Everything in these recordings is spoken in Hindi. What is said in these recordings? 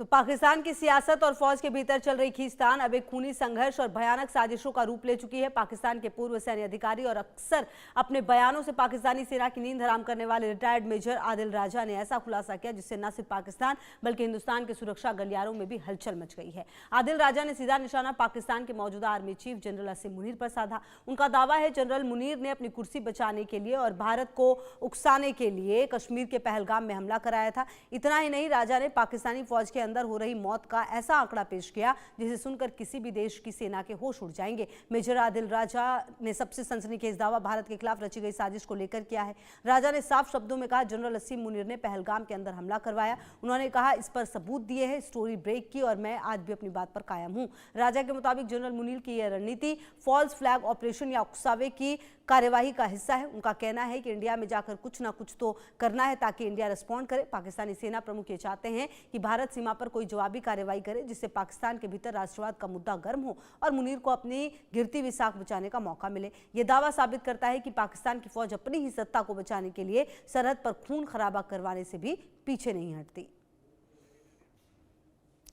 तो पाकिस्तान की सियासत और फौज के भीतर चल रही खींचतान अब एक खूनी संघर्ष और भयानक साजिशों का रूप ले चुकी है। पाकिस्तान के पूर्व सैन्य अधिकारी और अक्सर अपने बयानों से पाकिस्तानी सेना की नींद हराम करने वाले रिटायर्ड मेजर आदिल राजा ने ऐसा खुलासा किया जिससे न सिर्फ पाकिस्तान बल्कि हिंदुस्तान के सुरक्षा गलियारों में भी हलचल मच गई है। आदिल राजा ने सीधा निशाना पाकिस्तान के मौजूदा आर्मी चीफ जनरल असीम मुनीर पर साधा। उनका दावा है जनरल मुनीर ने अपनी कुर्सी बचाने के लिए और भारत को उकसाने के लिए कश्मीर के पहलगाम में हमला कराया था। इतना ही नहीं, राजा ने पाकिस्तानी फौज के अंदर हो रही मौत का ऐसा आंकड़ा पेश किया जिसे सुनकर किसी भी देश की सेना के होश उड़ जाएंगे। मेजर आदिल राजा ने सबसे सनसनीखेज दावा भारत के खिलाफ रची गई साजिश को लेकर किया है। राजा ने साफ शब्दों में कहा जनरल असीम मुनीर ने पहलगाम के अंदर हमला करवाया। उन्होंने कहा इस पर सबूत दिए हैं, स्टोरी ब्रेक की और मैं आज भी अपनी बात पर कायम हूं। राजा के मुताबिक जनरल मुनीर की यह रणनीति फॉल्स फ्लैग ऑपरेशन या उकसावे की कार्यवाही का हिस्सा है। उनका कहना है कि इंडिया में जाकर कुछ ना कुछ तो करना है ताकि इंडिया रिस्पॉन्ड करे। पाकिस्तानी सेना प्रमुख ये चाहते हैं कि भारत सीमा पर कोई जवाबी कार्रवाई करे जिससे पाकिस्तान के भीतर राष्ट्रवाद का मुद्दा गर्म हो और मुनीर को अपनी गिरती हुई साख बचाने का मौका मिले। यह दावा साबित करता है कि पाकिस्तान की फौज अपनी ही सत्ता को बचाने के लिए सरहद पर खून खराबा करवाने से भी पीछे नहीं हटती।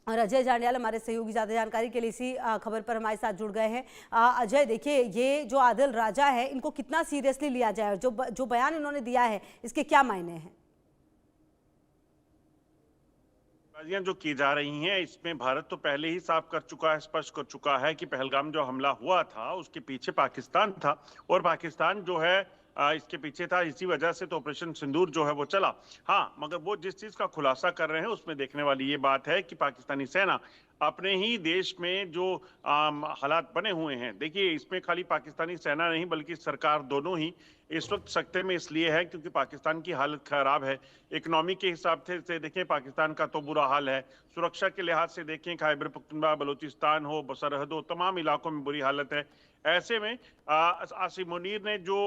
और अजय जांडियाल हमारे सहयोगी ज्यादा जानकारी के लिए इसी खबर पर हमारे साथ जुड़ गए हैं। अजय, देखिए ये जो आदिल राजा है इनको कितना सीरियसली लिया जाए और जो बयान इन्होंने दिया है इसके क्या मायने हैं? जो की जा रही हैं इसमें भारत तो पहले ही साफ कर चुका है, स्पष्ट कर चुका है कि पहलगाम जो हमला हुआ था उसके पीछे पाकिस्तान था और पाकिस्तान जो है इसके पीछे था। इसी वजह से तो ऑपरेशन सिंदूर जो है वो चला। हाँ, मगर वो जिस चीज का खुलासा कर रहे हैं उसमें देखने वाली ये बात है कि पाकिस्तानी सेना अपने ही देश में जो हालात बने हुए हैं, देखिए इसमें खाली पाकिस्तानी सेना नहीं बल्कि सरकार दोनों ही इस वक्त सख्ते में इसलिए है क्योंकि पाकिस्तान की हालत खराब है। इकोनॉमी के हिसाब से देखें पाकिस्तान का तो बुरा हाल है, सुरक्षा के लिहाज से देखें खैबर पख्तूनख्वा बलूचिस्तान हो, सरहद हो, तमाम इलाकों में बुरी हालत है। ऐसे में आसिम मुनीर ने जो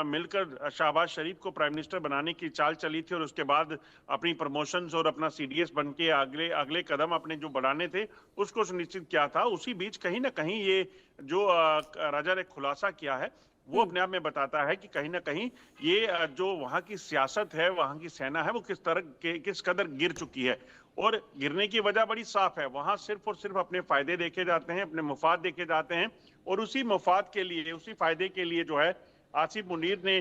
मिलकर शहबाज शरीफ को प्राइम मिनिस्टर बनाने की चाल चली थी और उसके बाद अपनी प्रमोशंस और अपना सीडीएस बन के अगले कदम अपने जो बढ़ाने थे उसको सुनिश्चित किया था, उसी बीच कहीं ना कहीं ये जो राजा ने खुलासा किया है वो अपने आप में बताता है कि कहीं ना कहीं ये जो वहाँ की सियासत है, वहाँ की सेना है, वो किस कदर गिर चुकी है। और गिरने की वजह बड़ी साफ है, वहाँ सिर्फ और सिर्फ अपने फायदे देखे जाते हैं, अपने मुफाद देखे जाते हैं और उसी मुफाद के लिए, उसी फायदे के लिए जो है आसिम मुनीर ने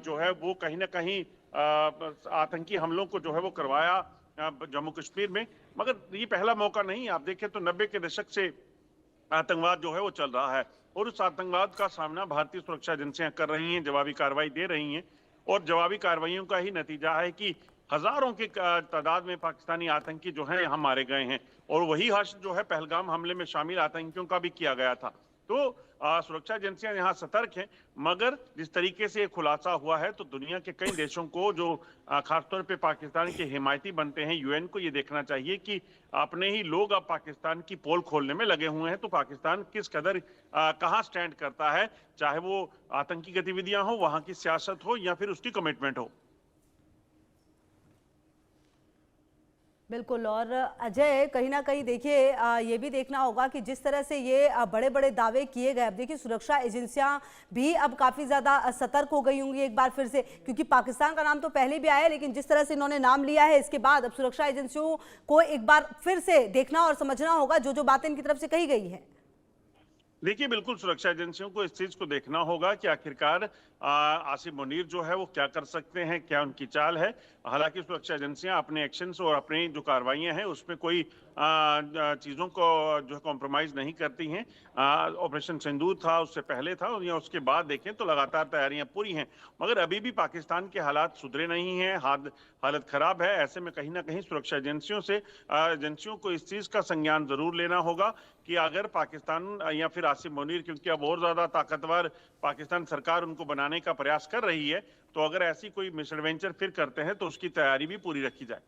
जो है वो कहीं ना कहीं आतंकी हमलों को जो है वो करवाया जम्मू कश्मीर में। मगर ये पहला मौका नहीं, आप देखें तो 90 के दशक से आतंकवाद जो है वो चल रहा है और उस आतंकवाद का सामना भारतीय सुरक्षा एजेंसियां कर रही हैं, जवाबी कार्रवाई दे रही हैं और जवाबी कार्रवाइयों का ही नतीजा है कि हजारों की तादाद में पाकिस्तानी आतंकी जो हैं यहाँ मारे गए हैं और वही हश्र जो है पहलगाम हमले में शामिल आतंकियों का भी किया गया था। तो सुरक्षा एजेंसियां यहाँ सतर्क हैं, मगर जिस तरीके से खुलासा हुआ है तो दुनिया के कई देशों को जो खासतौर पे पाकिस्तान के हिमायती बनते हैं, यूएन को ये देखना चाहिए कि अपने ही लोग अब पाकिस्तान की पोल खोलने में लगे हुए हैं। तो पाकिस्तान किस कदर कहाँ स्टैंड करता है, चाहे वो आतंकी गतिविधियां हो, वहां की सियासत हो या फिर उसकी कमिटमेंट हो। बिल्कुल। और अजय, कहीं ना कहीं देखिए ये भी देखना होगा कि जिस तरह से ये बड़े बड़े दावे किए गए, अब देखिए सुरक्षा एजेंसियां भी अब काफ़ी ज़्यादा सतर्क हो गई होंगी एक बार फिर से, क्योंकि पाकिस्तान का नाम तो पहले भी आया है लेकिन जिस तरह से इन्होंने नाम लिया है इसके बाद अब सुरक्षा एजेंसियों को एक बार फिर से देखना और समझना होगा जो जो बातें इनकी तरफ से कही गई है। देखिए बिल्कुल सुरक्षा एजेंसियों को इस चीज को देखना होगा कि आखिरकार आसिम मुनीर जो है वो क्या कर सकते हैं, क्या उनकी चाल है। हालांकि सुरक्षा एजेंसियां अपने एक्शंस और अपनी जो कार्रवाइयां हैं उसमें कोई चीज़ों को जो है कॉम्प्रोमाइज़ नहीं करती हैं। ऑपरेशन सिंदूर था, उससे पहले था या उसके बाद देखें तो लगातार तैयारियां पूरी हैं, मगर अभी भी पाकिस्तान के हालात सुधरे नहीं हैं, हालत ख़राब है। ऐसे में कहीं ना कहीं सुरक्षा एजेंसियों को इस चीज़ का संज्ञान ज़रूर लेना होगा कि अगर पाकिस्तान या फिर आसिम मुनीर, क्योंकि अब और ज़्यादा ताकतवर पाकिस्तान सरकार उनको बनाने का प्रयास कर रही है, तो अगर ऐसी कोई मिसएडवेंचर फिर करते हैं तो उसकी तैयारी भी पूरी रखी जाए।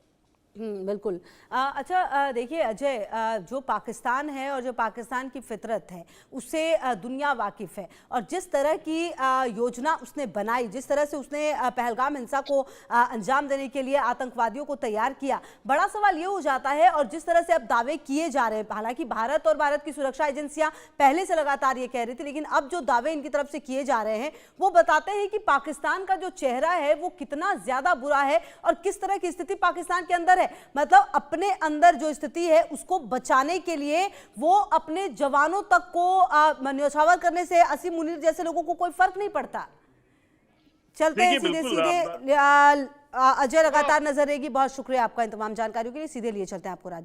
बिल्कुल। अच्छा देखिए अजय, जो पाकिस्तान है और जो पाकिस्तान की फितरत है उससे दुनिया वाकिफ़ है और जिस तरह की योजना उसने बनाई, जिस तरह से उसने पहलगाम हिंसा को अंजाम देने के लिए आतंकवादियों को तैयार किया, बड़ा सवाल ये हो जाता है। और जिस तरह से अब दावे किए जा रहे हैं, हालांकि भारत और भारत की सुरक्षा एजेंसियां पहले से लगातार ये कह रही थी, लेकिन अब जो दावे इनकी तरफ से किए जा रहे हैं वो बताते हैं कि पाकिस्तान का जो चेहरा है वो कितना ज़्यादा बुरा है और किस तरह की स्थिति पाकिस्तान के अंदर है। है। मतलब अपने अंदर जो स्थिति है उसको बचाने के लिए वो अपने जवानों तक को न्यौछावर करने से असीम मुनीर जैसे लोगों को कोई फर्क नहीं पड़ता। चलते हैं देखिए, सीधे बिल्कुल सीधे अजय लगातार नजर रहेगी। बहुत शुक्रिया आपका इन तमाम जानकारियों के लिए। सीधे लिए चलते हैं आपको राज्य